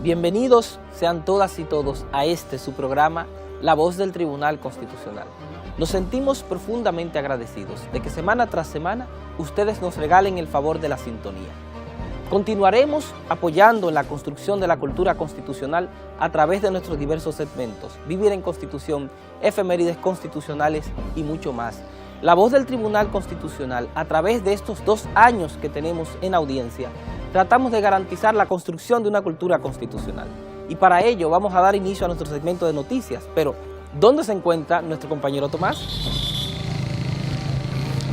Bienvenidos sean todas y todos a su programa, La Voz del Tribunal Constitucional. Nos sentimos profundamente agradecidos de que semana tras semana ustedes nos regalen el favor de la sintonía. Continuaremos apoyando en la construcción de la cultura constitucional a través de nuestros diversos segmentos, Vivir en Constitución, Efemérides Constitucionales y mucho más. La Voz del Tribunal Constitucional, a través de estos 2 años que tenemos en audiencia, tratamos de garantizar la construcción de una cultura constitucional. Y para ello vamos a dar inicio a nuestro segmento de noticias. Pero, ¿dónde se encuentra nuestro compañero Tomás?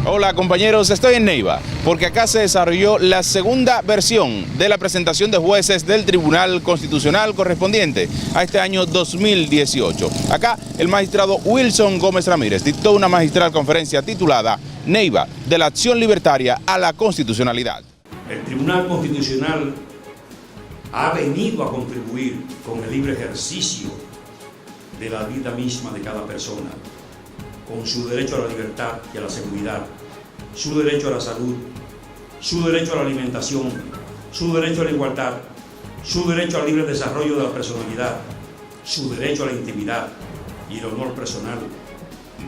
Hola compañeros, estoy en Neiva, porque acá se desarrolló la segunda versión de la presentación de jueces del Tribunal Constitucional correspondiente a este año 2018. Acá el magistrado Wilson Gómez Ramírez dictó una magistral conferencia titulada Neiva, de la acción libertaria a la constitucionalidad. El Tribunal Constitucional ha venido a contribuir con el libre ejercicio de la vida misma de cada persona, con su derecho a la libertad y a la seguridad, su derecho a la salud, su derecho a la alimentación, su derecho a la igualdad, su derecho al libre desarrollo de la personalidad, su derecho a la intimidad y el honor personal,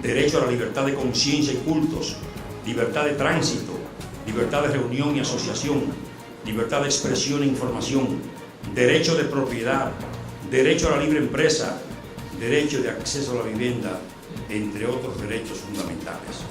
derecho a la libertad de conciencia y cultos, libertad de tránsito, libertad de reunión y asociación, libertad de expresión e información, derecho de propiedad, derecho a la libre empresa, derecho de acceso a la vivienda, entre otros derechos fundamentales.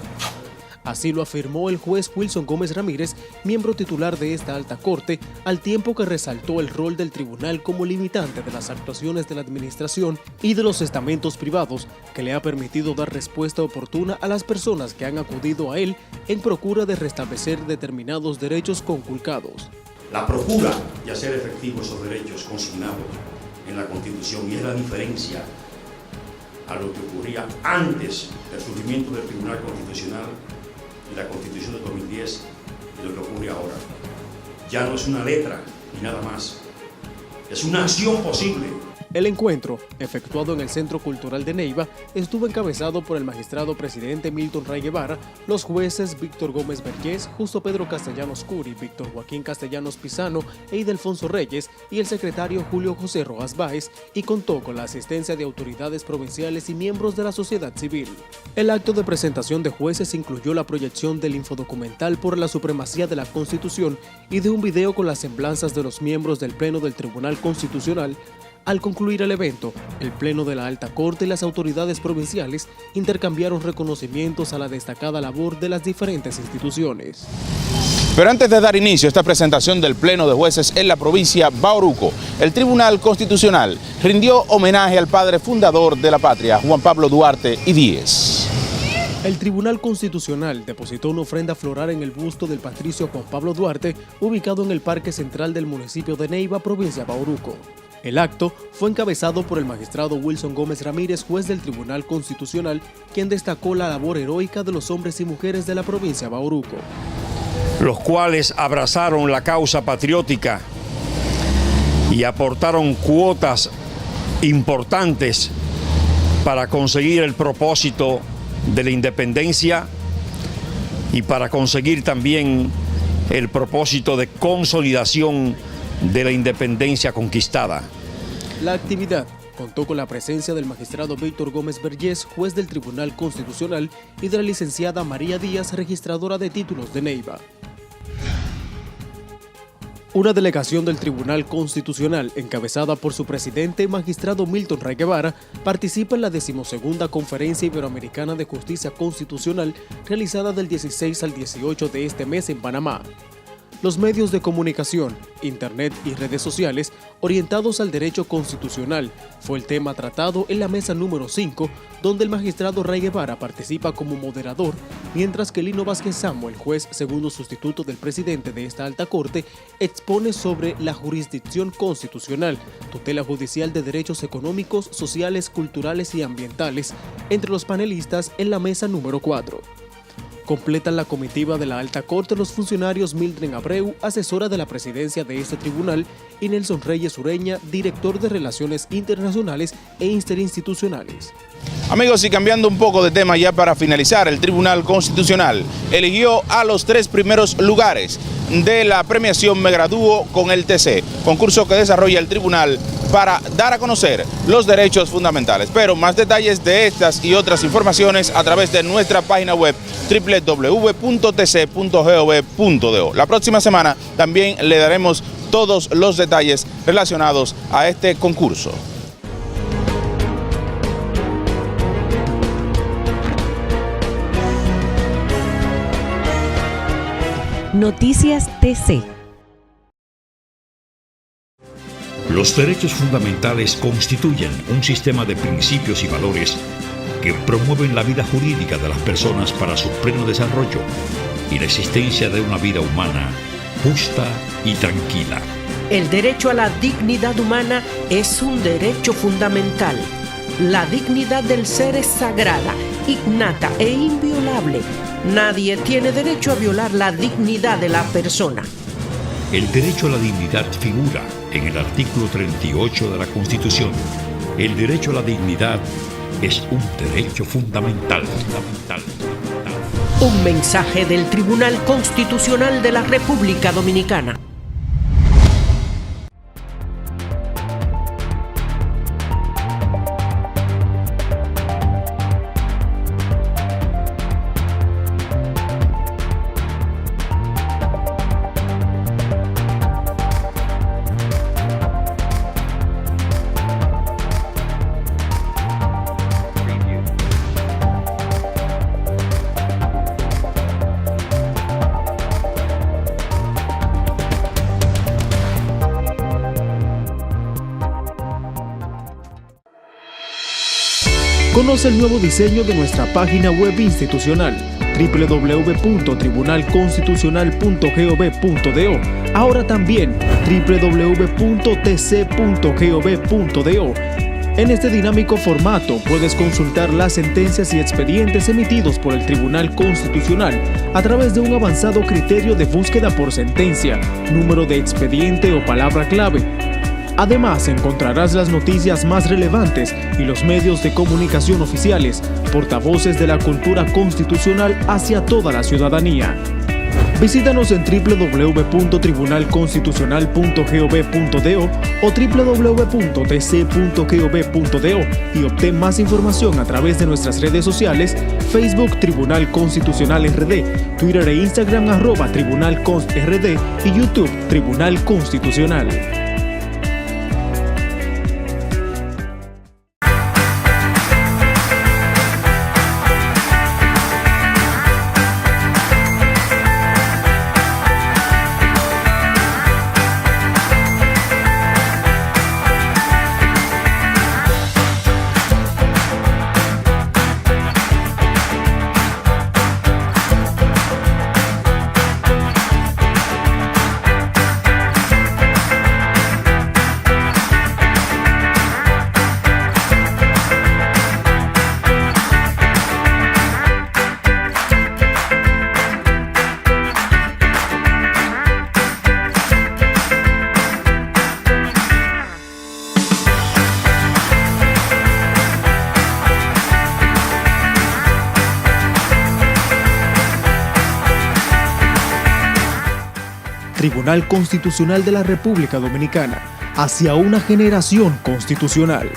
Así lo afirmó el juez Wilson Gómez Ramírez, miembro titular de esta alta corte, al tiempo que resaltó el rol del tribunal como limitante de las actuaciones de la administración y de los estamentos privados, que le ha permitido dar respuesta oportuna a las personas que han acudido a él en procura de restablecer determinados derechos conculcados. La procura de hacer efectivos esos derechos consignados en la Constitución, y es la diferencia a lo que ocurría antes del surgimiento del Tribunal Constitucional y la Constitución de 2010 y lo que ocurre ahora. Ya no es una letra ni nada más, es una acción posible. El encuentro, efectuado en el Centro Cultural de Neiva, estuvo encabezado por el magistrado presidente Milton Ray Guevara, los jueces Víctor Gómez Vergés, Justo Pedro Castellanos Curi, Víctor Joaquín Castellanos Pisano e Ildefonso Reyes y el secretario Julio José Rojas Báez, y contó con la asistencia de autoridades provinciales y miembros de la sociedad civil. El acto de presentación de jueces incluyó la proyección del infodocumental por la supremacía de la Constitución y de un video con las semblanzas de los miembros del Pleno del Tribunal Constitucional. Al concluir el evento, el Pleno de la Alta Corte y las autoridades provinciales intercambiaron reconocimientos a la destacada labor de las diferentes instituciones. Pero antes de dar inicio a esta presentación del Pleno de Jueces en la provincia Bauruco, el Tribunal Constitucional rindió homenaje al padre fundador de la patria, Juan Pablo Duarte y Díez. El Tribunal Constitucional depositó una ofrenda floral en el busto del patricio Juan Pablo Duarte, ubicado en el Parque Central del municipio de Neiva, provincia Bauruco. El acto fue encabezado por el magistrado Wilson Gómez Ramírez, juez del Tribunal Constitucional, quien destacó la labor heroica de los hombres y mujeres de la provincia Bauruco, los cuales abrazaron la causa patriótica y aportaron cuotas importantes para conseguir el propósito de la independencia y para conseguir también el propósito de consolidación de la independencia conquistada. La actividad contó con la presencia del magistrado Víctor Gómez Vergés, juez del Tribunal Constitucional, y de la licenciada María Díaz, registradora de títulos de Neiva. Una delegación del Tribunal Constitucional, encabezada por su presidente, magistrado Milton Ray Guevara, participa en la 12ª Conferencia Iberoamericana de Justicia Constitucional, realizada del 16 al 18 de este mes en Panamá. Los medios de comunicación, internet y redes sociales orientados al derecho constitucional fue el tema tratado en la mesa número 5, donde el magistrado Ray Guevara participa como moderador, mientras que Lino Vázquez Samo, el juez segundo sustituto del presidente de esta alta corte, expone sobre la jurisdicción constitucional, tutela judicial de derechos económicos, sociales, culturales y ambientales, entre los panelistas en la mesa número 4. Completan la comitiva de la Alta Corte los funcionarios Mildred Abreu, asesora de la presidencia de este tribunal, y Nelson Reyes Ureña, director de Relaciones Internacionales e Interinstitucionales. Amigos, y cambiando un poco de tema ya para finalizar, el Tribunal Constitucional eligió a los 3 primeros lugares de la premiación Me Gradúo con el TC, concurso que desarrolla el tribunal para dar a conocer los derechos fundamentales. Pero más detalles de estas y otras informaciones a través de nuestra página web www.tc.gov.do. La próxima semana también le daremos todos los detalles relacionados a este concurso. Noticias TC. Los derechos fundamentales constituyen un sistema de principios y valores que promueven la vida jurídica de las personas para su pleno desarrollo y la existencia de una vida humana justa y tranquila. El derecho a la dignidad humana es un derecho fundamental. La dignidad del ser es sagrada, innata e inviolable. Nadie tiene derecho a violar la dignidad de la persona. El derecho a la dignidad figura en el artículo 38 de la Constitución. El derecho a la dignidad es un derecho fundamental. Un mensaje del Tribunal Constitucional de la República Dominicana. Conoce el nuevo diseño de nuestra página web institucional www.tribunalconstitucional.gov.do. Ahora también www.tc.gov.do. En este dinámico formato puedes consultar las sentencias y expedientes emitidos por el Tribunal Constitucional a través de un avanzado criterio de búsqueda por sentencia, número de expediente o palabra clave. Además, encontrarás las noticias más relevantes y los medios de comunicación oficiales, portavoces de la cultura constitucional hacia toda la ciudadanía. Visítanos en www.tribunalconstitucional.gov.do o www.tc.gov.do y obtén más información a través de nuestras redes sociales: Facebook Tribunal Constitucional RD, Twitter e Instagram @TribunalConstRD y YouTube Tribunal Constitucional. Tribunal Constitucional de la República Dominicana, hacia una generación constitucional.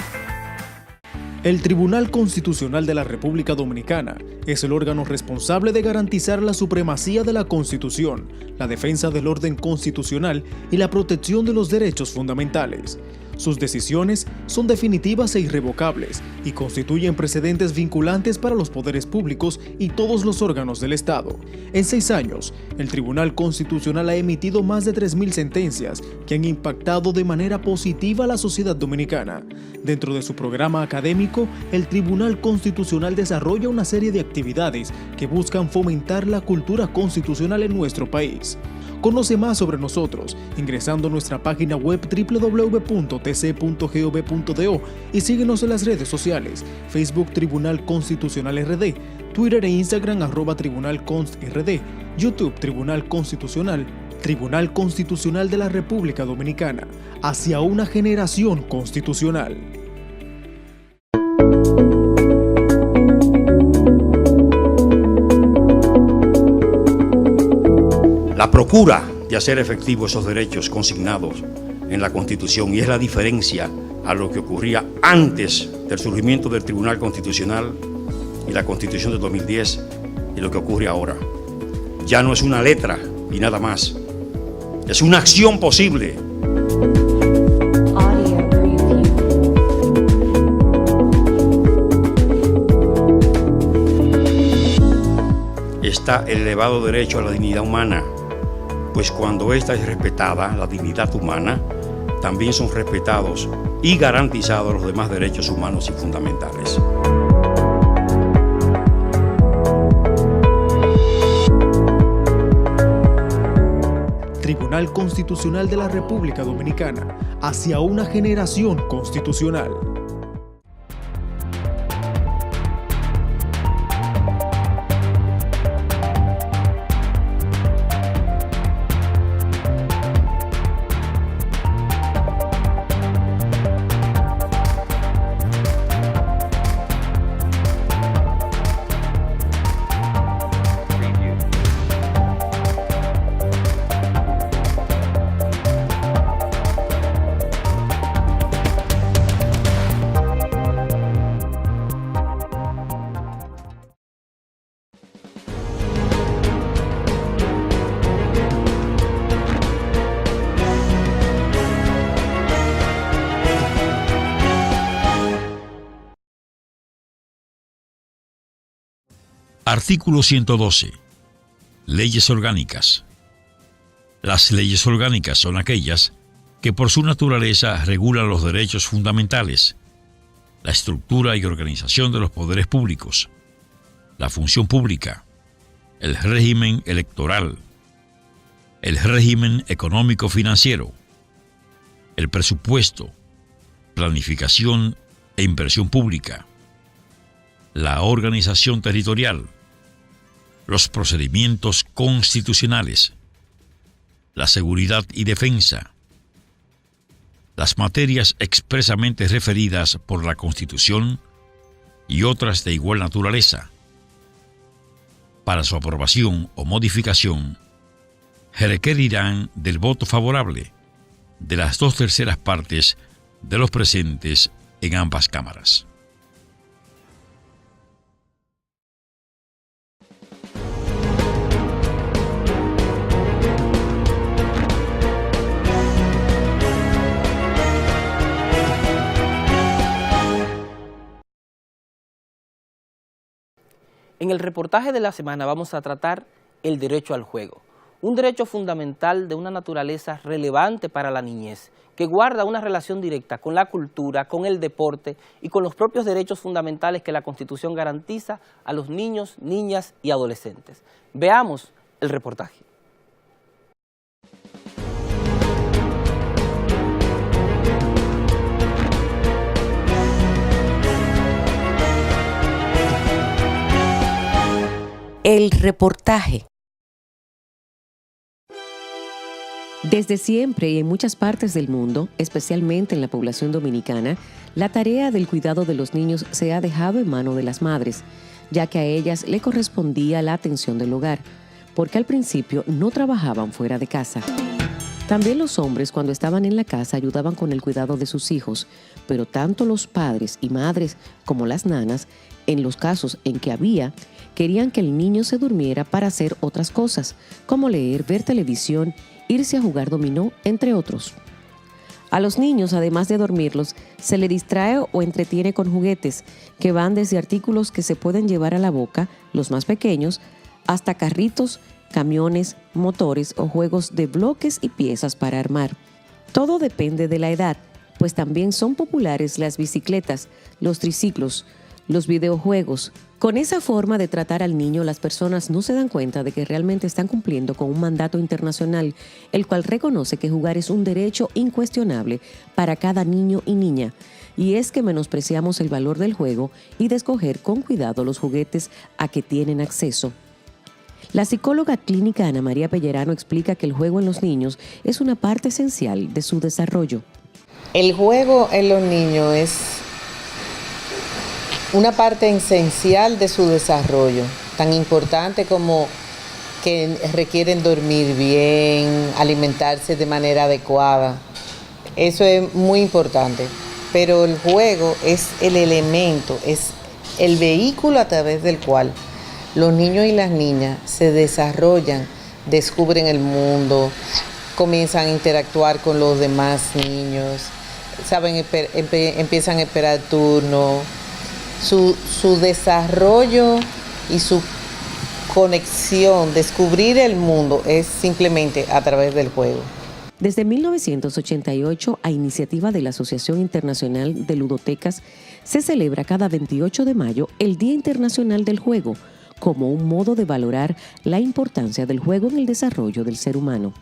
El Tribunal Constitucional de la República Dominicana es el órgano responsable de garantizar la supremacía de la Constitución, la defensa del orden constitucional y la protección de los derechos fundamentales. Sus decisiones son definitivas e irrevocables y constituyen precedentes vinculantes para los poderes públicos y todos los órganos del Estado. En 6 años, el Tribunal Constitucional ha emitido más de 3.000 sentencias que han impactado de manera positiva a la sociedad dominicana. Dentro de su programa académico, el Tribunal Constitucional desarrolla una serie de actividades que buscan fomentar la cultura constitucional en nuestro país. Conoce más sobre nosotros ingresando a nuestra página web www.tc.gov.do y síguenos en las redes sociales: Facebook Tribunal Constitucional RD, Twitter e Instagram @TribunalConstRD, YouTube Tribunal Constitucional, Tribunal Constitucional de la República Dominicana, hacia una generación constitucional. la procura de hacer efectivos esos derechos consignados en la Constitución, y es la diferencia a lo que ocurría antes del surgimiento del Tribunal Constitucional y la Constitución de 2010 y lo que ocurre ahora. Ya no es una letra y nada más, es una acción posible. Está el elevado derecho a la dignidad humana, pues cuando ésta es respetada, la dignidad humana, también son respetados y garantizados los demás derechos humanos y fundamentales. Tribunal Constitucional de la República Dominicana, hacia una generación constitucional. Artículo 112. Leyes orgánicas. Las leyes orgánicas son aquellas que por su naturaleza regulan los derechos fundamentales, la estructura y organización de los poderes públicos, la función pública, el régimen electoral, el régimen económico-financiero, el presupuesto, planificación e inversión pública, la organización territorial, los procedimientos constitucionales, la seguridad y defensa, las materias expresamente referidas por la Constitución y otras de igual naturaleza. Para su aprobación o modificación, requerirán del voto favorable de las 2/3 partes de los presentes en ambas cámaras. En el reportaje de la semana vamos a tratar el derecho al juego, un derecho fundamental de una naturaleza relevante para la niñez, que guarda una relación directa con la cultura, con el deporte y con los propios derechos fundamentales que la Constitución garantiza a los niños, niñas y adolescentes. Veamos el reportaje. El reportaje. Desde siempre y en muchas partes del mundo, especialmente en la población dominicana, la tarea del cuidado de los niños se ha dejado en manos de las madres, ya que a ellas le correspondía la atención del hogar, porque al principio no trabajaban fuera de casa. También los hombres, cuando estaban en la casa, ayudaban con el cuidado de sus hijos, pero tanto los padres y madres como las nanas, en los casos en que había, querían que el niño se durmiera para hacer otras cosas, como leer, ver televisión, irse a jugar dominó, entre otros. A los niños, además de dormirlos, se les distrae o entretiene con juguetes, que van desde artículos que se pueden llevar a la boca, los más pequeños, hasta carritos, camiones, motores o juegos de bloques y piezas para armar. Todo depende de la edad, pues también son populares las bicicletas, los triciclos, los videojuegos. Con esa forma de tratar al niño, las personas no se dan cuenta de que realmente están cumpliendo con un mandato internacional, el cual reconoce que jugar es un derecho incuestionable para cada niño y niña, y es que menospreciamos el valor del juego y de escoger con cuidado los juguetes a que tienen acceso. La psicóloga clínica Ana María Pellerano explica que el juego en los niños es una parte esencial de su desarrollo. El juego en los niños es una parte esencial de su desarrollo, tan importante como que requieren dormir bien, alimentarse de manera adecuada. Eso es muy importante. Pero el juego es el elemento, es el vehículo a través del cual los niños y las niñas se desarrollan, descubren el mundo, comienzan a interactuar con los demás niños, empiezan a esperar turno. Su desarrollo y su conexión, descubrir el mundo es simplemente a través del juego. Desde 1988, a iniciativa de la Asociación Internacional de Ludotecas, se celebra cada 28 de mayo el Día Internacional del Juego, como un modo de valorar la importancia del juego en el desarrollo del ser humano.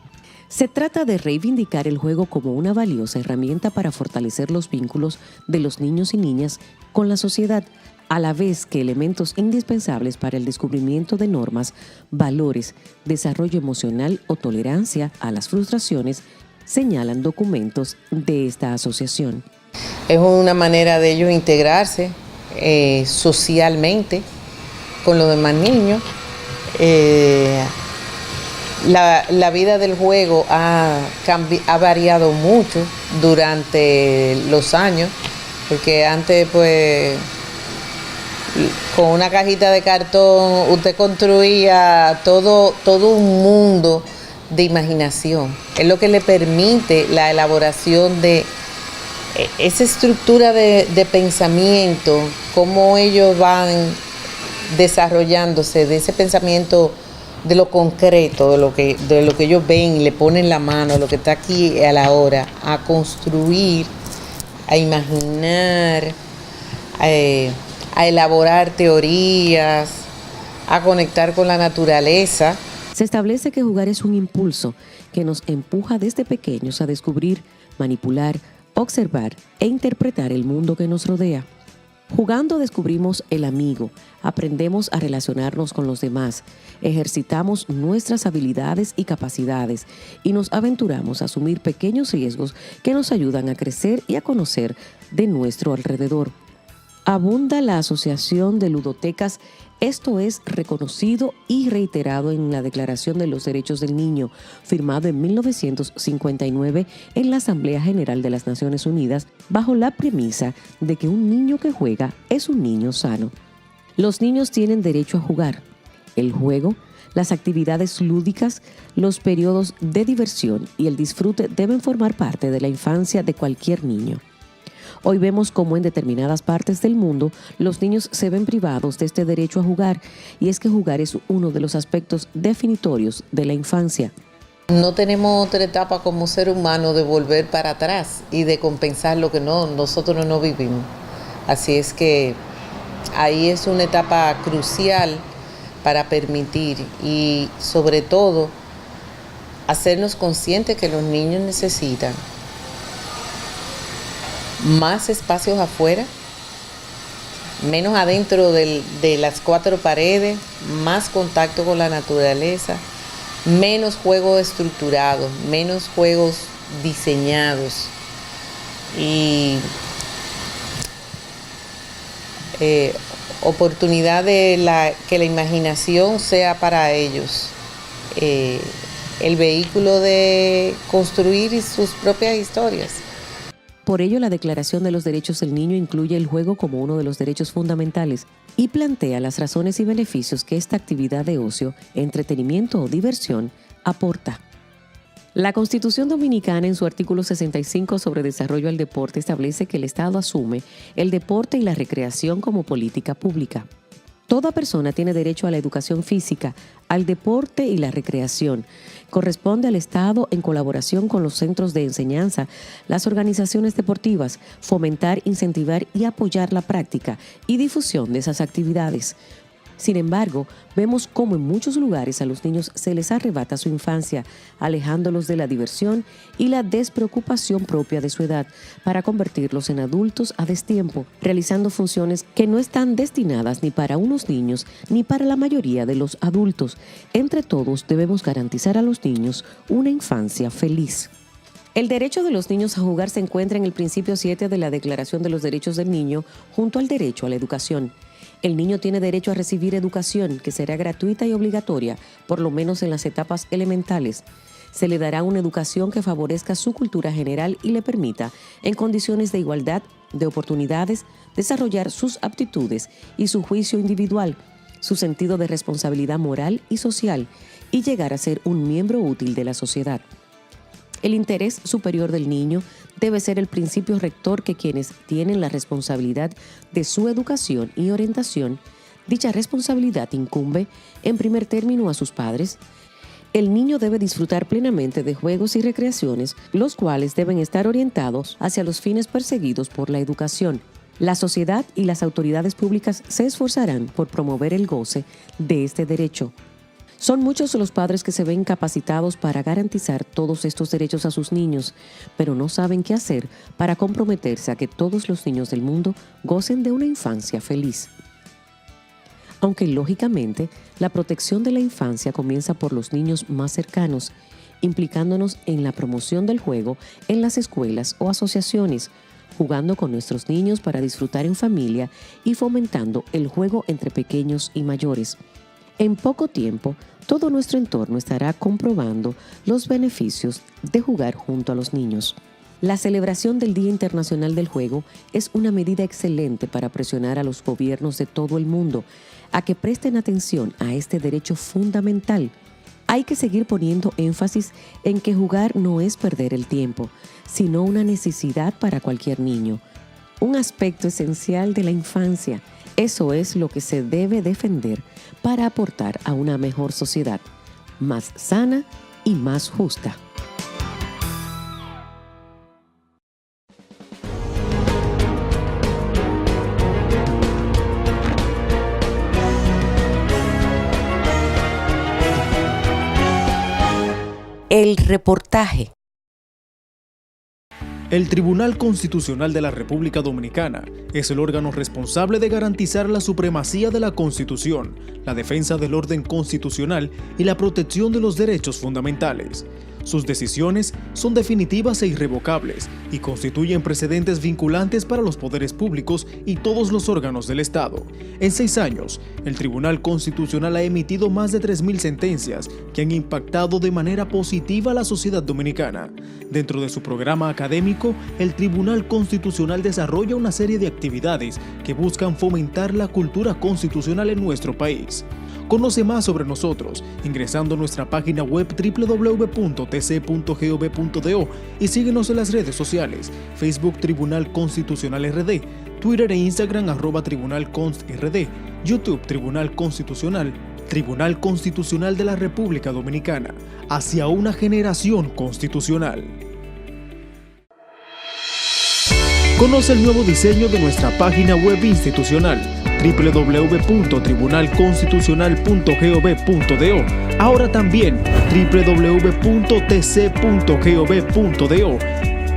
Se trata de reivindicar el juego como una valiosa herramienta para fortalecer los vínculos de los niños y niñas con la sociedad, a la vez que elementos indispensables para el descubrimiento de normas, valores, desarrollo emocional o tolerancia a las frustraciones, señalan documentos de esta asociación. Es una manera de ellos integrarse socialmente con los demás niños. La vida del juego ha variado mucho durante los años, porque antes pues con una cajita de cartón usted construía todo un mundo de imaginación. Es lo que le permite la elaboración de esa estructura de pensamiento, cómo ellos van desarrollándose de ese pensamiento de lo concreto, de lo que ellos ven y le ponen la mano, lo que está aquí a la hora, a construir, a imaginar, a elaborar teorías, a conectar con la naturaleza. Se establece que jugar es un impulso que nos empuja desde pequeños a descubrir, manipular, observar e interpretar el mundo que nos rodea. Jugando descubrimos el amigo, aprendemos a relacionarnos con los demás, ejercitamos nuestras habilidades y capacidades y nos aventuramos a asumir pequeños riesgos que nos ayudan a crecer y a conocer de nuestro alrededor. Abunda la Asociación de Ludotecas. Esto es reconocido y reiterado en la Declaración de los Derechos del Niño, firmado en 1959 en la Asamblea General de las Naciones Unidas, bajo la premisa de que un niño que juega es un niño sano. Los niños tienen derecho a jugar. El juego, las actividades lúdicas, los periodos de diversión y el disfrute deben formar parte de la infancia de cualquier niño. Hoy vemos cómo en determinadas partes del mundo los niños se ven privados de este derecho a jugar, y es que jugar es uno de los aspectos definitorios de la infancia. No tenemos otra etapa como ser humano de volver para atrás y de compensar lo que nosotros no vivimos. Así es que ahí es una etapa crucial para permitir y sobre todo hacernos conscientes que los niños necesitan más espacios afuera, menos adentro de las cuatro paredes, más contacto con la naturaleza, menos juegos estructurados, menos juegos diseñados y oportunidad de que la imaginación sea para ellos el vehículo de construir sus propias historias. Por ello, la Declaración de los Derechos del Niño incluye el juego como uno de los derechos fundamentales y plantea las razones y beneficios que esta actividad de ocio, entretenimiento o diversión aporta. La Constitución Dominicana, en su artículo 65 sobre desarrollo al deporte, establece que el Estado asume el deporte y la recreación como política pública. Toda persona tiene derecho a la educación física, al deporte y la recreación. Corresponde al Estado, en colaboración con los centros de enseñanza, las organizaciones deportivas, fomentar, incentivar y apoyar la práctica y difusión de esas actividades. Sin embargo, vemos cómo en muchos lugares a los niños se les arrebata su infancia, alejándolos de la diversión y la despreocupación propia de su edad, para convertirlos en adultos a destiempo, realizando funciones que no están destinadas ni para unos niños ni para la mayoría de los adultos. Entre todos debemos garantizar a los niños una infancia feliz. El derecho de los niños a jugar se encuentra en el principio 7 de la Declaración de los Derechos del Niño, junto al derecho a la educación. El niño tiene derecho a recibir educación que será gratuita y obligatoria, por lo menos en las etapas elementales. Se le dará una educación que favorezca su cultura general y le permita, en condiciones de igualdad de oportunidades, desarrollar sus aptitudes y su juicio individual, su sentido de responsabilidad moral y social, y llegar a ser un miembro útil de la sociedad. El interés superior del niño debe ser el principio rector que quienes tienen la responsabilidad de su educación y orientación, dicha responsabilidad incumbe, en primer término, a sus padres. El niño debe disfrutar plenamente de juegos y recreaciones, los cuales deben estar orientados hacia los fines perseguidos por la educación. La sociedad y las autoridades públicas se esforzarán por promover el goce de este derecho. Son muchos los padres que se ven capacitados para garantizar todos estos derechos a sus niños, pero no saben qué hacer para comprometerse a que todos los niños del mundo gocen de una infancia feliz. Aunque lógicamente la protección de la infancia comienza por los niños más cercanos, implicándonos en la promoción del juego en las escuelas o asociaciones, jugando con nuestros niños para disfrutar en familia y fomentando el juego entre pequeños y mayores. En poco tiempo, todo nuestro entorno estará comprobando los beneficios de jugar junto a los niños. La celebración del Día Internacional del Juego es una medida excelente para presionar a los gobiernos de todo el mundo a que presten atención a este derecho fundamental. Hay que seguir poniendo énfasis en que jugar no es perder el tiempo, sino una necesidad para cualquier niño, un aspecto esencial de la infancia. Eso es lo que se debe defender para aportar a una mejor sociedad, más sana y más justa. El reportaje. El Tribunal Constitucional de la República Dominicana es el órgano responsable de garantizar la supremacía de la Constitución, la defensa del orden constitucional y la protección de los derechos fundamentales. Sus decisiones son definitivas e irrevocables y constituyen precedentes vinculantes para los poderes públicos y todos los órganos del Estado. En 6 años, el Tribunal Constitucional ha emitido más de 3.000 sentencias que han impactado de manera positiva a la sociedad dominicana. Dentro de su programa académico, el Tribunal Constitucional desarrolla una serie de actividades que buscan fomentar la cultura constitucional en nuestro país. Conoce más sobre nosotros ingresando a nuestra página web www.tc.gov.do y síguenos en las redes sociales: Facebook Tribunal Constitucional RD, Twitter e Instagram @TribunalConstRD, YouTube Tribunal Constitucional, Tribunal Constitucional de la República Dominicana, hacia una generación constitucional. Conoce el nuevo diseño de nuestra página web institucional www.tribunalconstitucional.gov.do, ahora también www.tc.gov.do.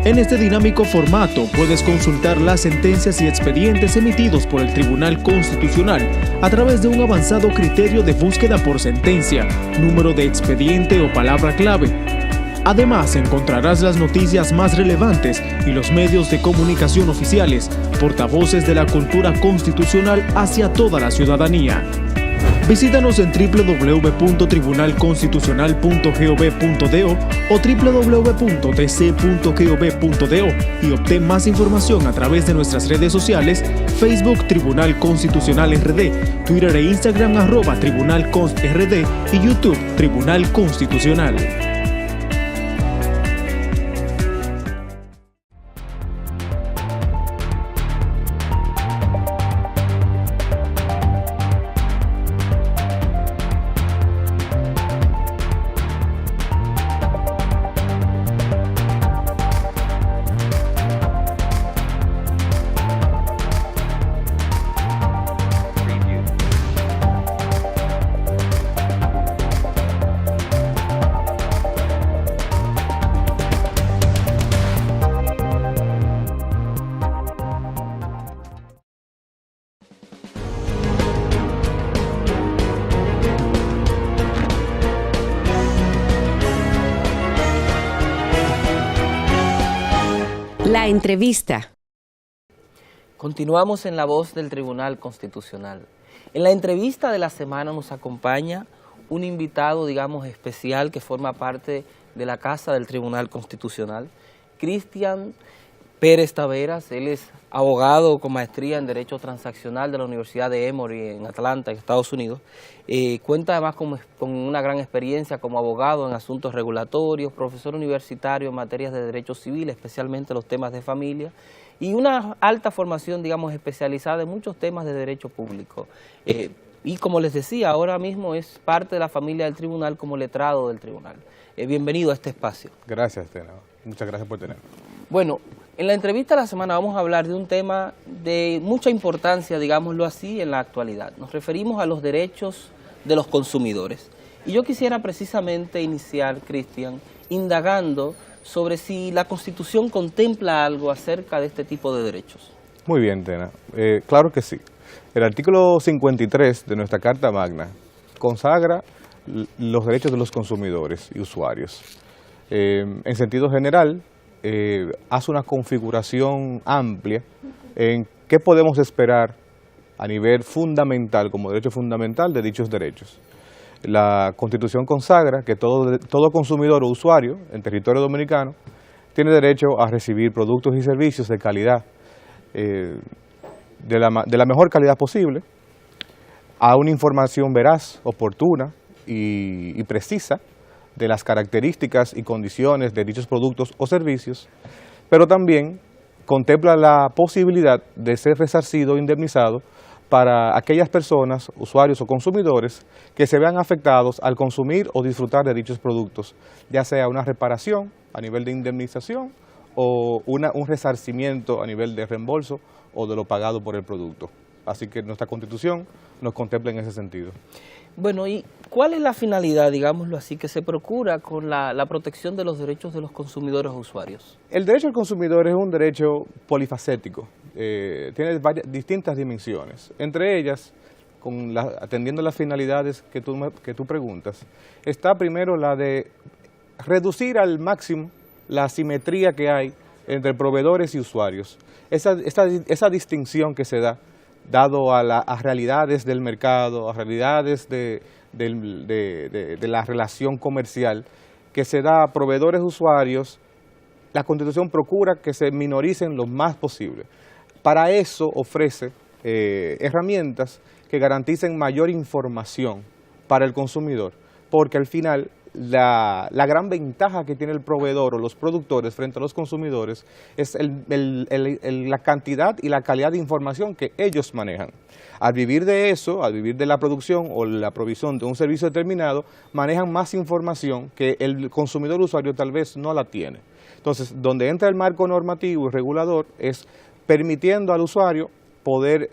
En este dinámico formato puedes consultar las sentencias y expedientes emitidos por el Tribunal Constitucional a través de un avanzado criterio de búsqueda por sentencia, número de expediente o palabra clave. Además, encontrarás las noticias más relevantes y los medios de comunicación oficiales, portavoces de la cultura constitucional hacia toda la ciudadanía. Visítanos en www.tribunalconstitucional.gov.do o www.tc.gov.do y obtén más información a través de nuestras redes sociales: Facebook Tribunal Constitucional RD, Twitter e Instagram @TribunalConstRD y YouTube Tribunal Constitucional. La entrevista. Continuamos en La Voz del Tribunal Constitucional. En la entrevista de la semana nos acompaña un invitado, digamos, especial que forma parte de la Casa del Tribunal Constitucional, Cristian Pérez Taveras. Él es abogado con maestría en Derecho Transaccional de la Universidad de Emory en Atlanta, en Estados Unidos. Cuenta además con una gran experiencia como abogado en asuntos regulatorios, profesor universitario en materias de derecho civil, especialmente los temas de familia, y una alta formación, digamos, especializada en muchos temas de derecho público. Y como les decía, ahora mismo es parte de la familia del tribunal como letrado del tribunal. Bienvenido a este espacio. Gracias, Tena. Muchas gracias por tenerme. Bueno, en la entrevista de la semana vamos a hablar de un tema de mucha importancia, digámoslo así, en la actualidad. Nos referimos a los derechos de los consumidores. Y yo quisiera precisamente iniciar, Cristian, indagando sobre si la Constitución contempla algo acerca de este tipo de derechos. Muy bien, Tena. Claro que sí. El artículo 53 de nuestra Carta Magna consagra los derechos de los consumidores y usuarios. En sentido general, hace una configuración amplia en qué podemos esperar a nivel fundamental, como derecho fundamental de dichos derechos. La Constitución consagra que todo consumidor o usuario en territorio dominicano tiene derecho a recibir productos y servicios de calidad, de la mejor calidad posible, a una información veraz, oportuna y precisa de las características y condiciones de dichos productos o servicios, pero también contempla la posibilidad de ser resarcido o indemnizado para aquellas personas, usuarios o consumidores que se vean afectados al consumir o disfrutar de dichos productos, ya sea una reparación a nivel de indemnización o un resarcimiento a nivel de reembolso o de lo pagado por el producto. Así que nuestra Constitución nos contempla en ese sentido. Bueno, ¿y cuál es la finalidad, digámoslo así, que se procura con la protección de los derechos de los consumidores o usuarios? El derecho al consumidor es un derecho polifacético, tiene distintas dimensiones. Entre ellas, atendiendo las finalidades que tú preguntas, está primero la de reducir al máximo la asimetría que hay entre proveedores y usuarios. Esa distinción que se da, dado a realidades del mercado, a realidades de la relación comercial, que se da a proveedores-usuarios, la Constitución procura que se minoricen lo más posible. Para eso ofrece herramientas que garanticen mayor información para el consumidor, porque al final la gran ventaja que tiene el proveedor o los productores frente a los consumidores es la cantidad y la calidad de información que ellos manejan. Al vivir de eso, al vivir de la producción o la provisión de un servicio determinado, manejan más información que el consumidor usuario tal vez no la tiene. Entonces, donde entra el marco normativo y regulador es permitiendo al usuario poder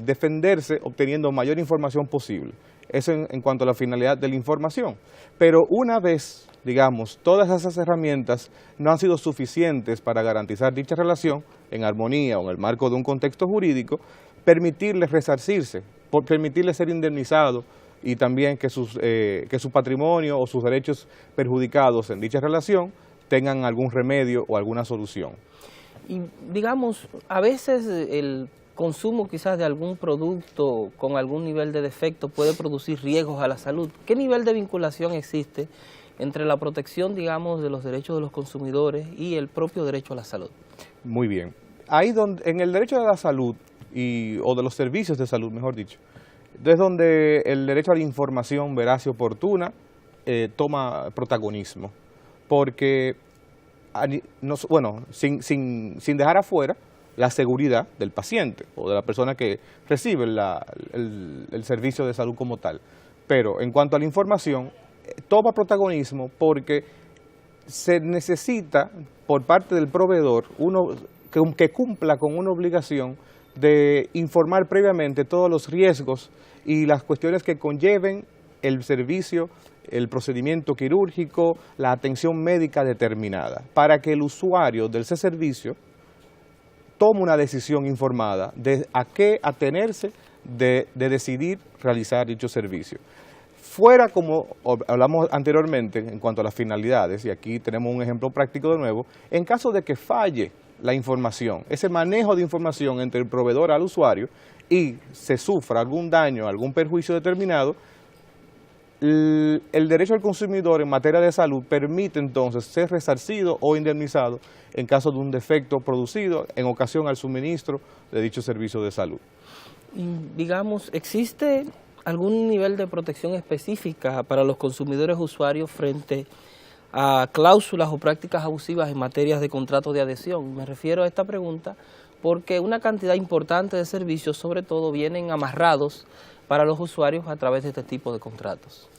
defenderse obteniendo mayor información posible. Eso en cuanto a la finalidad de la información. Pero una vez, digamos, todas esas herramientas no han sido suficientes para garantizar dicha relación en armonía o en el marco de un contexto jurídico, permitirles resarcirse, permitirles ser indemnizados y también que su patrimonio o sus derechos perjudicados en dicha relación tengan algún remedio o alguna solución. Y digamos, a veces el consumo quizás de algún producto con algún nivel de defecto puede producir riesgos a la salud. ¿Qué nivel de vinculación existe entre la protección, digamos, de los derechos de los consumidores y el propio derecho a la salud? Muy bien. Ahí en el derecho a la salud o de los servicios de salud, mejor dicho, es donde el derecho a la información veraz y oportuna toma protagonismo, porque sin dejar afuera la seguridad del paciente o de la persona que recibe el servicio de salud como tal. Pero en cuanto a la información, toma protagonismo porque se necesita por parte del proveedor que cumpla con una obligación de informar previamente todos los riesgos y las cuestiones que conlleven el servicio, el procedimiento quirúrgico, la atención médica determinada, para que el usuario de ese servicio tome una decisión informada de a qué atenerse de decidir realizar dicho servicio. Fuera, como hablamos anteriormente en cuanto a las finalidades, y aquí tenemos un ejemplo práctico de nuevo, en caso de que falle la información, ese manejo de información entre el proveedor al usuario y se sufra algún daño, algún perjuicio determinado, el derecho al consumidor en materia de salud permite entonces ser resarcido o indemnizado en caso de un defecto producido en ocasión al suministro de dicho servicio de salud. Y, digamos, ¿existe algún nivel de protección específica para los consumidores usuarios frente a cláusulas o prácticas abusivas en materias de contratos de adhesión? Me refiero a esta pregunta porque una cantidad importante de servicios, sobre todo, vienen amarrados para los usuarios a través de este tipo de contratos.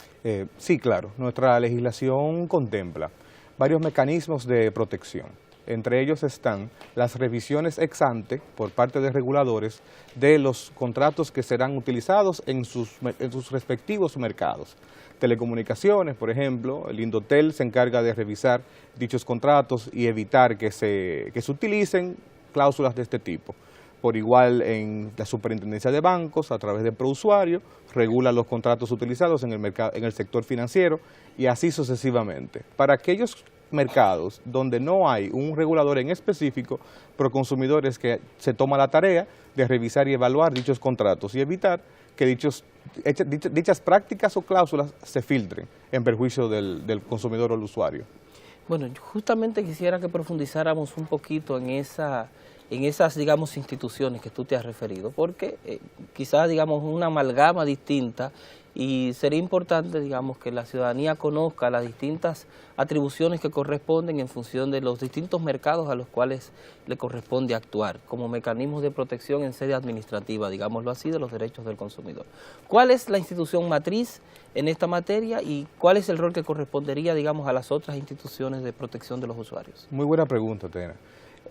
Sí, claro. Nuestra legislación contempla varios mecanismos de protección. Entre ellos están las revisiones ex ante por parte de reguladores de los contratos que serán utilizados en sus respectivos mercados. Telecomunicaciones, por ejemplo, el Indotel se encarga de revisar dichos contratos y evitar que se utilicen cláusulas de este tipo. Por igual, en la Superintendencia de Bancos, a través de ProUsuario, regula los contratos utilizados en el sector financiero y así sucesivamente. Para aquellos mercados donde no hay un regulador en específico, Proconsumidores que se toma la tarea de revisar y evaluar dichos contratos y evitar que dichas prácticas o cláusulas se filtren en perjuicio del consumidor o el usuario. Bueno, yo justamente quisiera que profundizáramos un poquito en esas, digamos, instituciones que tú te has referido, porque quizás, digamos, una amalgama distinta y sería importante, digamos, que la ciudadanía conozca las distintas atribuciones que corresponden en función de los distintos mercados a los cuales le corresponde actuar, como mecanismos de protección en sede administrativa, digámoslo así, de los derechos del consumidor. ¿Cuál es la institución matriz en esta materia y cuál es el rol que correspondería, digamos, a las otras instituciones de protección de los usuarios? Muy buena pregunta, Tena.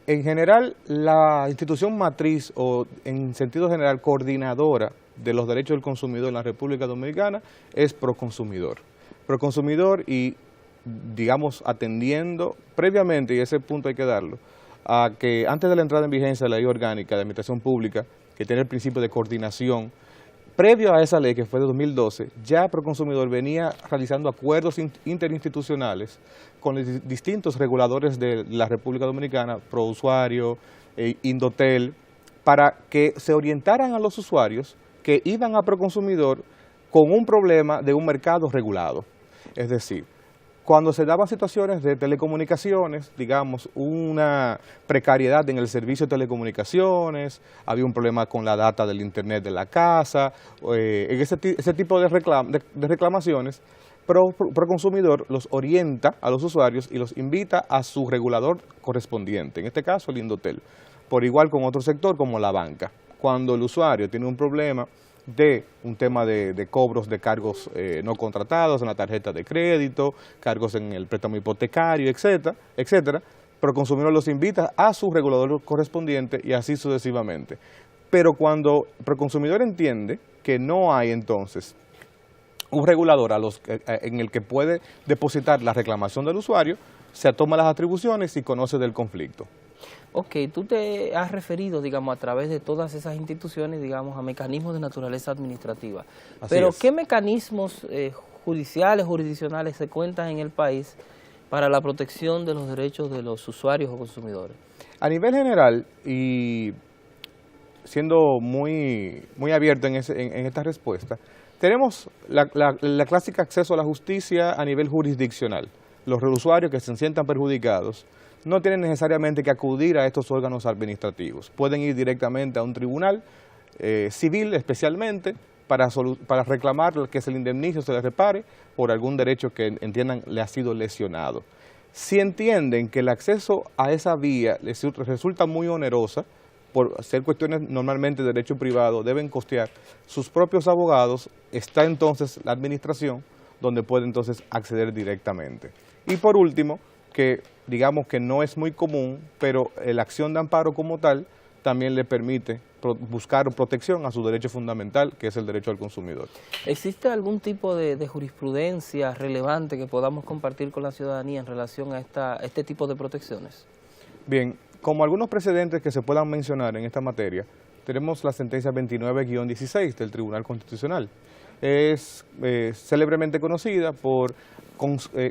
En general, la institución matriz o en sentido general coordinadora de los derechos del consumidor en la República Dominicana es Proconsumidor. Proconsumidor y, digamos, atendiendo previamente, y ese punto hay que darlo, a que antes de la entrada en vigencia de la Ley Orgánica de Administración Pública, que tiene el principio de coordinación, previo a esa ley que fue de 2012, ya Proconsumidor venía realizando acuerdos interinstitucionales con los distintos reguladores de la República Dominicana, ProUsuario, Indotel, para que se orientaran a los usuarios que iban a Proconsumidor con un problema de un mercado regulado. Es decir, cuando se daban situaciones de telecomunicaciones, digamos, una precariedad en el servicio de telecomunicaciones, había un problema con la data del internet de la casa, en ese tipo de reclamaciones, Proconsumidor los orienta a los usuarios y los invita a su regulador correspondiente, en este caso el Indotel, por igual con otro sector como la banca. Cuando el usuario tiene un problema de un tema de cobros de cargos no contratados en la tarjeta de crédito, cargos en el préstamo hipotecario, etcétera, Proconsumidor los invita a su regulador correspondiente y así sucesivamente. Pero cuando Proconsumidor entiende que no hay entonces un regulador en el que puede depositar la reclamación del usuario, se toma las atribuciones y conoce del conflicto. Ok, tú te has referido, digamos, a través de todas esas instituciones, digamos, a mecanismos de naturaleza administrativa. Pero, ¿qué mecanismos judiciales, jurisdiccionales se cuentan en el país para la protección de los derechos de los usuarios o consumidores? A nivel general, y siendo muy abierto en esta respuesta, tenemos la clásica acceso a la justicia a nivel jurisdiccional. Los usuarios que se sientan perjudicados no tienen necesariamente que acudir a estos órganos administrativos. Pueden ir directamente a un tribunal civil especialmente para reclamar que se le indemnice o se le repare por algún derecho que entiendan le ha sido lesionado. Si entienden que el acceso a esa vía les resulta muy onerosa, por ser cuestiones normalmente de derecho privado, deben costear sus propios abogados, está entonces la administración donde puede entonces acceder directamente. Y por último, que digamos que no es muy común, pero la acción de amparo como tal también le permite buscar protección a su derecho fundamental, que es el derecho al consumidor. ¿Existe algún tipo de jurisprudencia relevante que podamos compartir con la ciudadanía en relación a este tipo de protecciones? Bien, como algunos precedentes que se puedan mencionar en esta materia, tenemos la sentencia 29-16 del Tribunal Constitucional. Es célebremente conocida por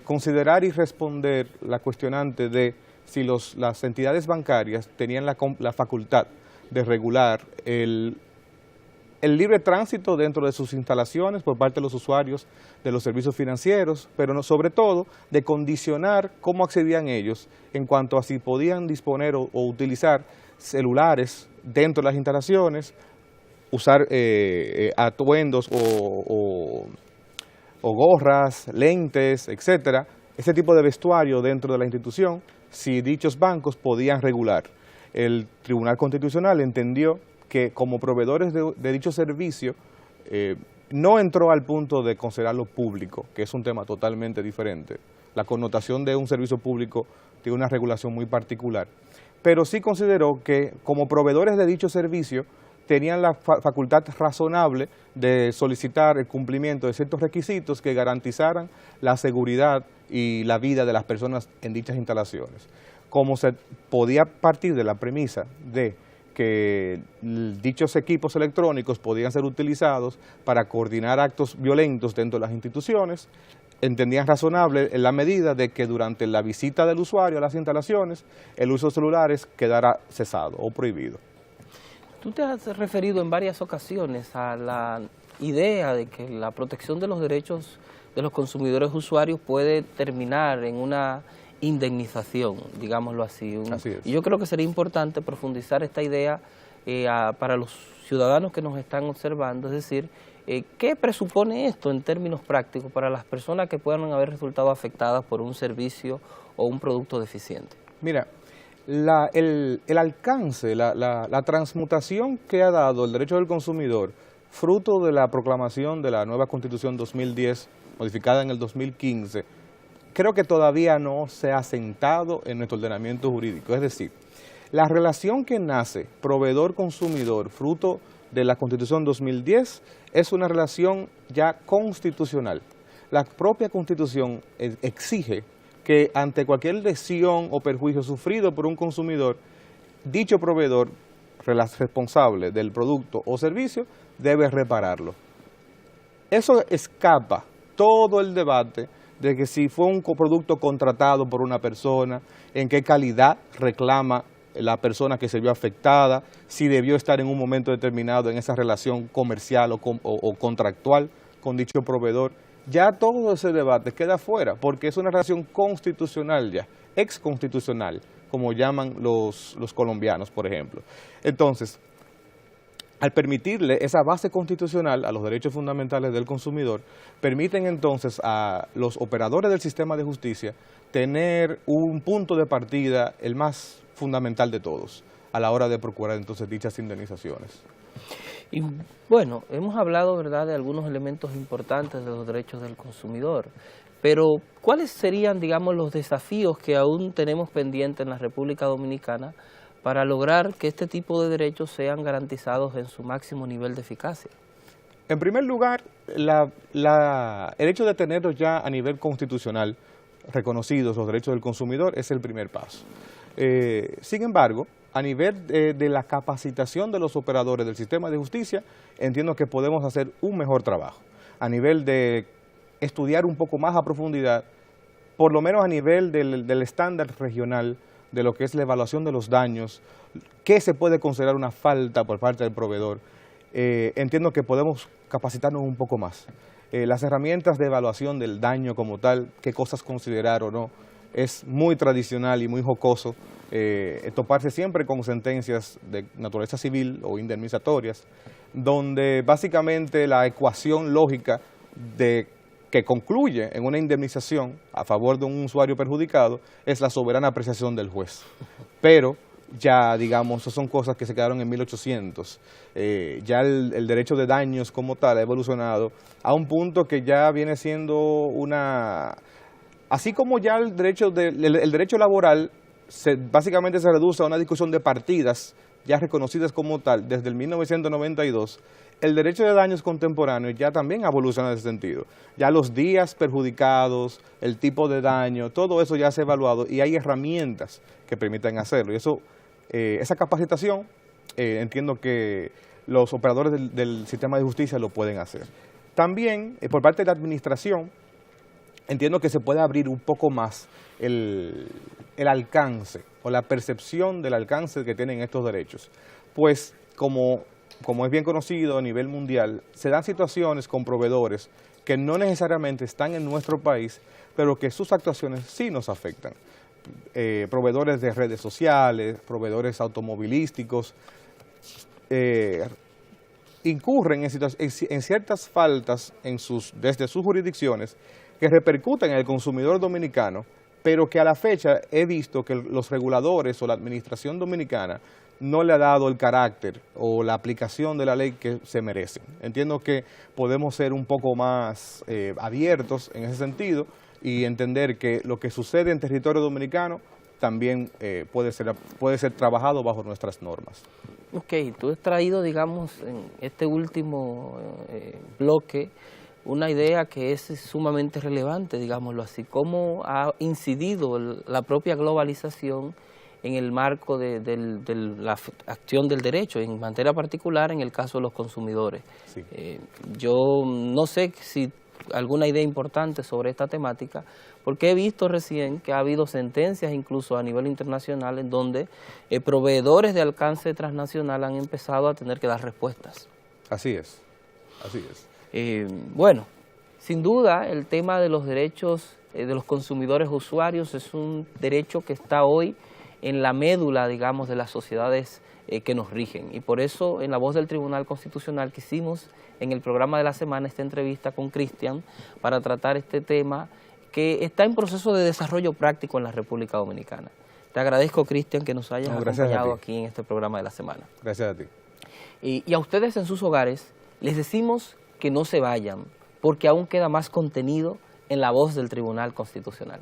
considerar y responder la cuestionante de si las entidades bancarias tenían la facultad de regular el libre tránsito dentro de sus instalaciones por parte de los usuarios de los servicios financieros, pero sobre todo de condicionar cómo accedían ellos en cuanto a si podían disponer o utilizar celulares dentro de las instalaciones, usar atuendos o gorras, lentes, etcétera, ese tipo de vestuario dentro de la institución, si dichos bancos podían regular. El Tribunal Constitucional entendió que como proveedores de dicho servicio no entró al punto de considerarlo público, que es un tema totalmente diferente. La connotación de un servicio público tiene una regulación muy particular, pero sí consideró que como proveedores de dicho servicio tenían la facultad razonable de solicitar el cumplimiento de ciertos requisitos que garantizaran la seguridad y la vida de las personas en dichas instalaciones. Como se podía partir de la premisa de que dichos equipos electrónicos podían ser utilizados para coordinar actos violentos dentro de las instituciones, entendían razonable en la medida de que durante la visita del usuario a las instalaciones, el uso de celulares quedara cesado o prohibido. Tú te has referido en varias ocasiones a la idea de que la protección de los derechos de los consumidores usuarios puede terminar en una indemnización, digámoslo así. Así es. Y yo creo que sería importante profundizar esta idea para los ciudadanos que nos están observando, es decir, ¿qué presupone esto en términos prácticos para las personas que puedan haber resultado afectadas por un servicio o un producto deficiente? Mira, el alcance, la transmutación que ha dado el derecho del consumidor, fruto de la proclamación de la nueva Constitución 2010, modificada en el 2015, creo que todavía no se ha asentado en nuestro ordenamiento jurídico. Es decir, la relación que nace proveedor-consumidor, fruto de la Constitución 2010, es una relación ya constitucional. La propia Constitución exige que ante cualquier lesión o perjuicio sufrido por un consumidor, dicho proveedor responsable del producto o servicio debe repararlo. Eso escapa todo el debate de que si fue un producto contratado por una persona, en qué calidad reclama la persona que se vio afectada, si debió estar en un momento determinado en esa relación comercial o contractual con dicho proveedor. Ya todo ese debate queda fuera porque es una relación constitucional ya, exconstitucional, como llaman los colombianos, por ejemplo. Entonces, al permitirle esa base constitucional a los derechos fundamentales del consumidor, permiten entonces a los operadores del sistema de justicia tener un punto de partida, el más fundamental de todos, a la hora de procurar entonces dichas indemnizaciones. Y bueno, hemos hablado, ¿verdad?, de algunos elementos importantes de los derechos del consumidor, pero ¿cuáles serían, digamos, los desafíos que aún tenemos pendientes en la República Dominicana para lograr que este tipo de derechos sean garantizados en su máximo nivel de eficacia? En primer lugar, el hecho de tenerlos ya a nivel constitucional reconocidos los derechos del consumidor es el primer paso. Sin embargo, a nivel de la capacitación de los operadores del sistema de justicia, entiendo que podemos hacer un mejor trabajo. A nivel de estudiar un poco más a profundidad, por lo menos a nivel del estándar regional, de lo que es la evaluación de los daños, qué se puede considerar una falta por parte del proveedor, entiendo que podemos capacitarnos un poco más. Las herramientas de evaluación del daño como tal, qué cosas considerar o no, es muy tradicional y muy jocoso toparse siempre con sentencias de naturaleza civil o indemnizatorias, donde básicamente la ecuación lógica que concluye en una indemnización a favor de un usuario perjudicado es la soberana apreciación del juez. Pero ya, digamos, son cosas que se quedaron en 1800. Ya el derecho de daños como tal ha evolucionado a un punto que ya viene siendo una... Así como ya el derecho laboral básicamente se reduce a una discusión de partidas ya reconocidas como tal desde el 1992, el derecho de daños contemporáneo ya también ha evolucionado en ese sentido. Ya los días perjudicados, el tipo de daño, todo eso ya se ha evaluado y hay herramientas que permiten hacerlo. Y eso, esa capacitación, entiendo que los operadores del sistema de justicia lo pueden hacer. También, por parte de la administración, entiendo que se puede abrir un poco más el alcance o la percepción del alcance que tienen estos derechos. Pues como es bien conocido a nivel mundial, se dan situaciones con proveedores que no necesariamente están en nuestro país, pero que sus actuaciones sí nos afectan. Proveedores de redes sociales, proveedores automovilísticos, incurren en ciertas faltas desde sus jurisdicciones que repercuten en el consumidor dominicano, pero que a la fecha he visto que los reguladores o la administración dominicana no le ha dado el carácter o la aplicación de la ley que se merecen. Entiendo que podemos ser un poco más abiertos en ese sentido y entender que lo que sucede en territorio dominicano también puede ser trabajado bajo nuestras normas. Ok, tú has traído, digamos, en este último bloque, una idea que es sumamente relevante, digámoslo así, cómo ha incidido la propia globalización en el marco de la acción del derecho, en materia particular en el caso de los consumidores. Sí. Yo no sé si alguna idea importante sobre esta temática, porque he visto recién que ha habido sentencias incluso a nivel internacional en donde proveedores de alcance transnacional han empezado a tener que dar respuestas. Así es, así es. Bueno, sin duda el tema de los derechos de los consumidores usuarios es un derecho que está hoy en la médula, digamos, de las sociedades que nos rigen. Y por eso, en La Voz del Tribunal Constitucional, quisimos en el programa de la semana esta entrevista con Cristian para tratar este tema que está en proceso de desarrollo práctico en la República Dominicana. Te agradezco, Cristian, que nos hayas acompañado aquí en este programa de la semana. Gracias a ti. Y a ustedes en sus hogares les decimos que no se vayan, porque aún queda más contenido en La Voz del Tribunal Constitucional.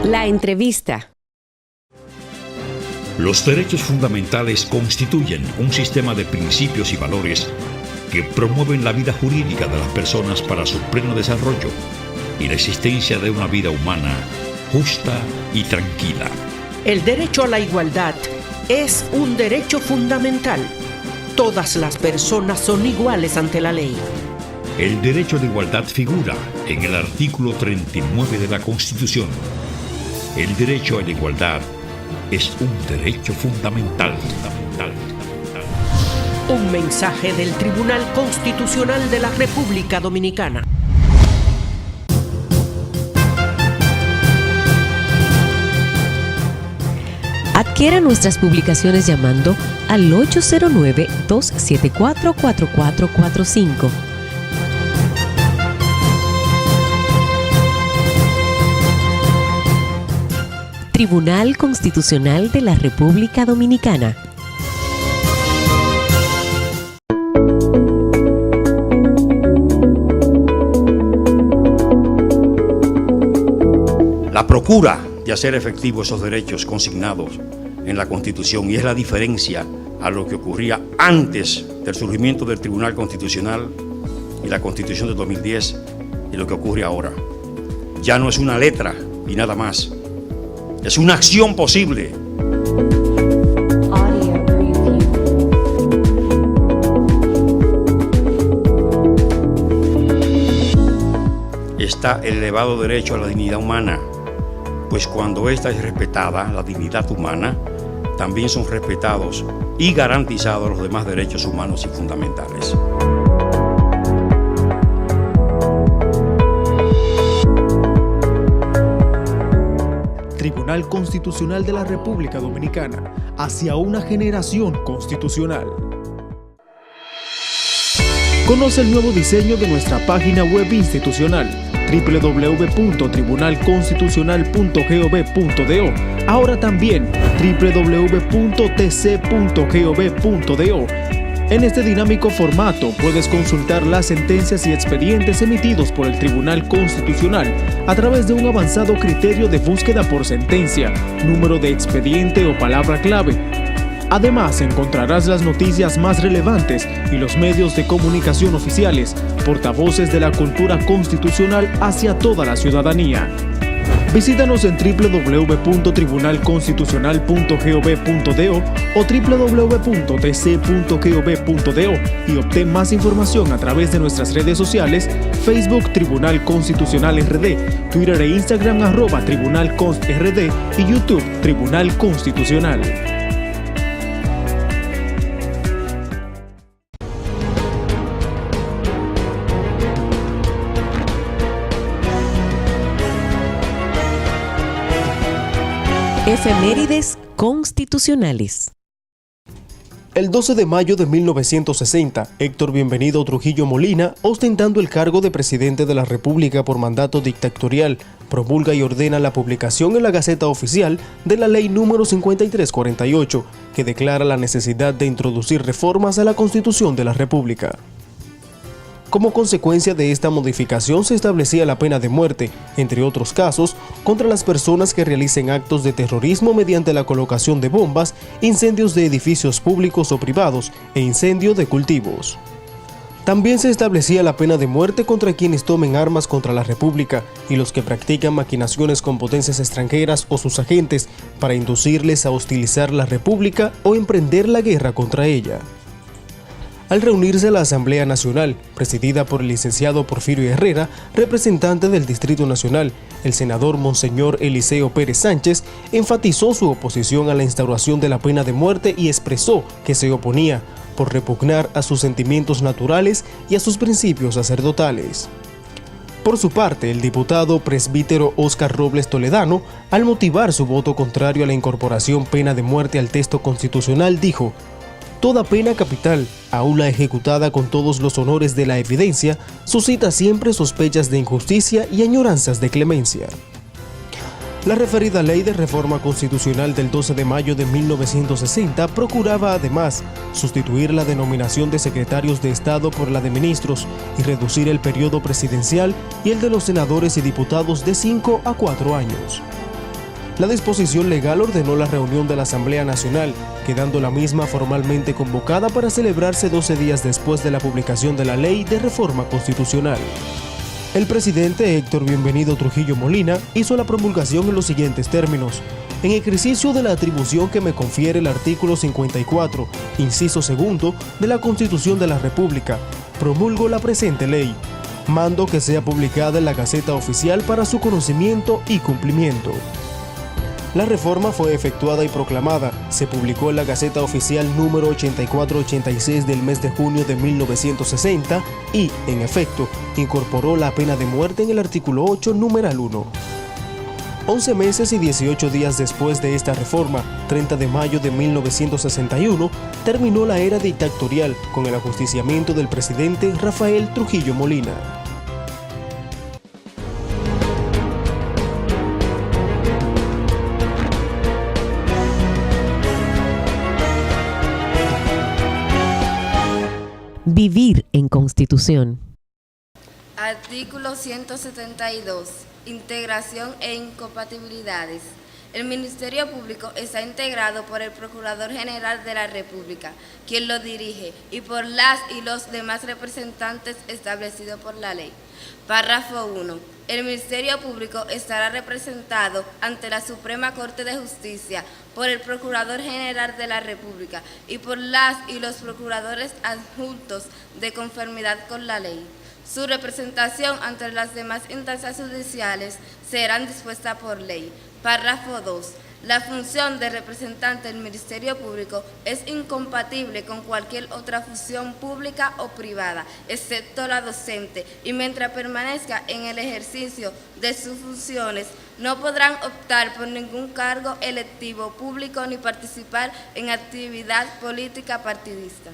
La entrevista. Los derechos fundamentales constituyen un sistema de principios y valores que promueven la vida jurídica de las personas para su pleno desarrollo y la existencia de una vida humana justa y tranquila. El derecho a la igualdad es un derecho fundamental. Todas las personas son iguales ante la ley. El derecho de igualdad figura en el artículo 39 de la Constitución. El derecho a la igualdad es un derecho fundamental. Un mensaje del Tribunal Constitucional de la República Dominicana. Adquiera nuestras publicaciones llamando al 809-274-4445. Tribunal Constitucional de la República Dominicana. La procura de hacer efectivos esos derechos consignados en la Constitución, y es la diferencia a lo que ocurría antes del surgimiento del Tribunal Constitucional y la Constitución de 2010 y lo que ocurre ahora. Ya no es una letra y nada más. Es una acción posible. Está el elevado derecho a la dignidad humana, pues cuando ésta es respetada, la dignidad humana, también son respetados y garantizados los demás derechos humanos y fundamentales. Tribunal Constitucional de la República Dominicana, hacia una generación constitucional. Conoce el nuevo diseño de nuestra página web institucional www.tribunalconstitucional.gov.do, ahora también www.tc.gov.do. En este dinámico formato puedes consultar las sentencias y expedientes emitidos por el Tribunal Constitucional a través de un avanzado criterio de búsqueda por sentencia, número de expediente o palabra clave. Además, encontrarás las noticias más relevantes y los medios de comunicación oficiales, portavoces de la cultura constitucional hacia toda la ciudadanía. Visítanos en www.tribunalconstitucional.gov.do o www.tc.gov.do y obtén más información a través de nuestras redes sociales: Facebook Tribunal Constitucional RD, Twitter e Instagram @TribunalConstRD y YouTube Tribunal Constitucional. Efemérides constitucionales. El 12 de mayo de 1960, Héctor Bienvenido Trujillo Molina, ostentando el cargo de presidente de la República por mandato dictatorial, promulga y ordena la publicación en la Gaceta Oficial de la Ley número 5348, que declara la necesidad de introducir reformas a la Constitución de la República. Como consecuencia de esta modificación se establecía la pena de muerte, entre otros casos, contra las personas que realicen actos de terrorismo mediante la colocación de bombas, incendios de edificios públicos o privados e incendio de cultivos. También se establecía la pena de muerte contra quienes tomen armas contra la República y los que practican maquinaciones con potencias extranjeras o sus agentes para inducirles a hostilizar la República o emprender la guerra contra ella. Al reunirse la Asamblea Nacional, presidida por el licenciado Porfirio Herrera, representante del Distrito Nacional, el senador Monseñor Eliseo Pérez Sánchez enfatizó su oposición a la instauración de la pena de muerte y expresó que se oponía por repugnar a sus sentimientos naturales y a sus principios sacerdotales. Por su parte, el diputado presbítero Óscar Robles Toledano, al motivar su voto contrario a la incorporación pena de muerte al texto constitucional, dijo: "Toda pena capital, aún la ejecutada con todos los honores de la evidencia, suscita siempre sospechas de injusticia y añoranzas de clemencia". La referida ley de reforma constitucional del 12 de mayo de 1960 procuraba además sustituir la denominación de secretarios de Estado por la de ministros y reducir el periodo presidencial y el de los senadores y diputados de 5 a 4 años. La disposición legal ordenó la reunión de la Asamblea Nacional, quedando la misma formalmente convocada para celebrarse 12 días después de la publicación de la Ley de Reforma Constitucional. El presidente Héctor Bienvenido Trujillo Molina hizo la promulgación en los siguientes términos: en ejercicio de la atribución que me confiere el artículo 54, inciso segundo, de la Constitución de la República, promulgo la presente ley. Mando que sea publicada en la Gaceta Oficial para su conocimiento y cumplimiento. La reforma fue efectuada y proclamada, se publicó en la Gaceta Oficial número 8486 del mes de junio de 1960 y, en efecto, incorporó la pena de muerte en el artículo 8, numeral 1. 11 meses y 18 días después de esta reforma, 30 de mayo de 1961, terminó la era dictatorial con el ajusticiamiento del presidente Rafael Trujillo Molina. Vivir en Constitución. Artículo 172. Integración e incompatibilidades. El Ministerio Público está integrado por el Procurador General de la República, quien lo dirige, y por las y los demás representantes establecidos por la ley. Párrafo 1. El Ministerio Público estará representado ante la Suprema Corte de Justicia por el Procurador General de la República y por las y los procuradores adjuntos de conformidad con la ley. Su representación ante las demás instancias judiciales serán dispuestas por ley. Párrafo 2. La función de representante del Ministerio Público es incompatible con cualquier otra función pública o privada, excepto la docente, y mientras permanezca en el ejercicio de sus funciones, no podrán optar por ningún cargo electivo público ni participar en actividad política partidista.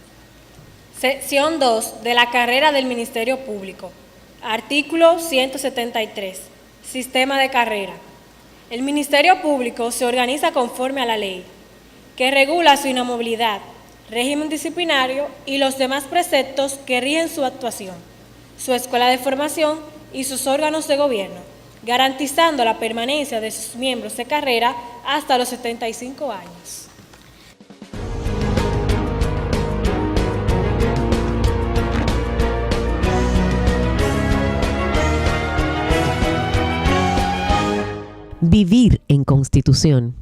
Sección 2 de la carrera del Ministerio Público. Artículo 173. Sistema de carrera. El Ministerio Público se organiza conforme a la ley, que regula su inamovilidad, régimen disciplinario y los demás preceptos que rigen su actuación, su escuela de formación y sus órganos de gobierno, garantizando la permanencia de sus miembros de carrera hasta los 75 años. Vivir en Constitución.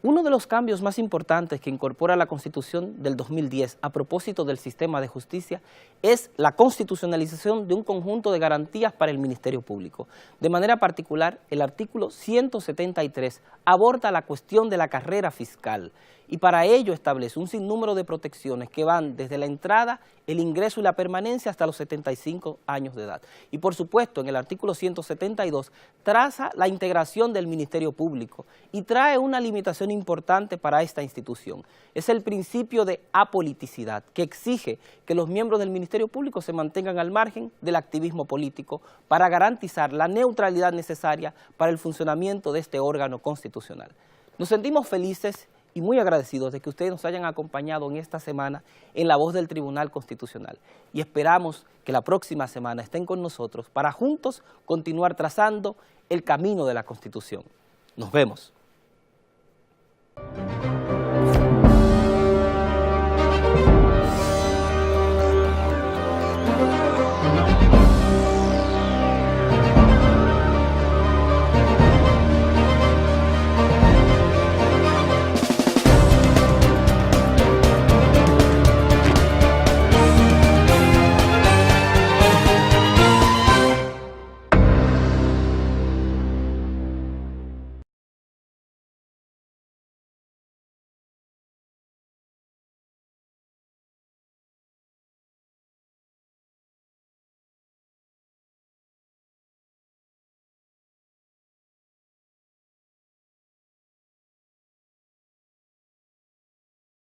Uno de los cambios más importantes que incorpora la Constitución del 2010 a propósito del sistema de justicia es la constitucionalización de un conjunto de garantías para el Ministerio Público. De manera particular, el artículo 173 aborda la cuestión de la carrera fiscal y para ello establece un sinnúmero de protecciones que van desde la entrada, el ingreso y la permanencia hasta los 75 años de edad. Y por supuesto, en el artículo 172 traza la integración del Ministerio Público y trae una limitación importante para esta institución. Es el principio de apoliticidad que exige que los miembros del Ministerio Público se mantengan al margen del activismo político para garantizar la neutralidad necesaria para el funcionamiento de este órgano constitucional. Nos sentimos felices y muy agradecidos de que ustedes nos hayan acompañado en esta semana en La Voz del Tribunal Constitucional y esperamos que la próxima semana estén con nosotros para juntos continuar trazando el camino de la Constitución. Nos vemos.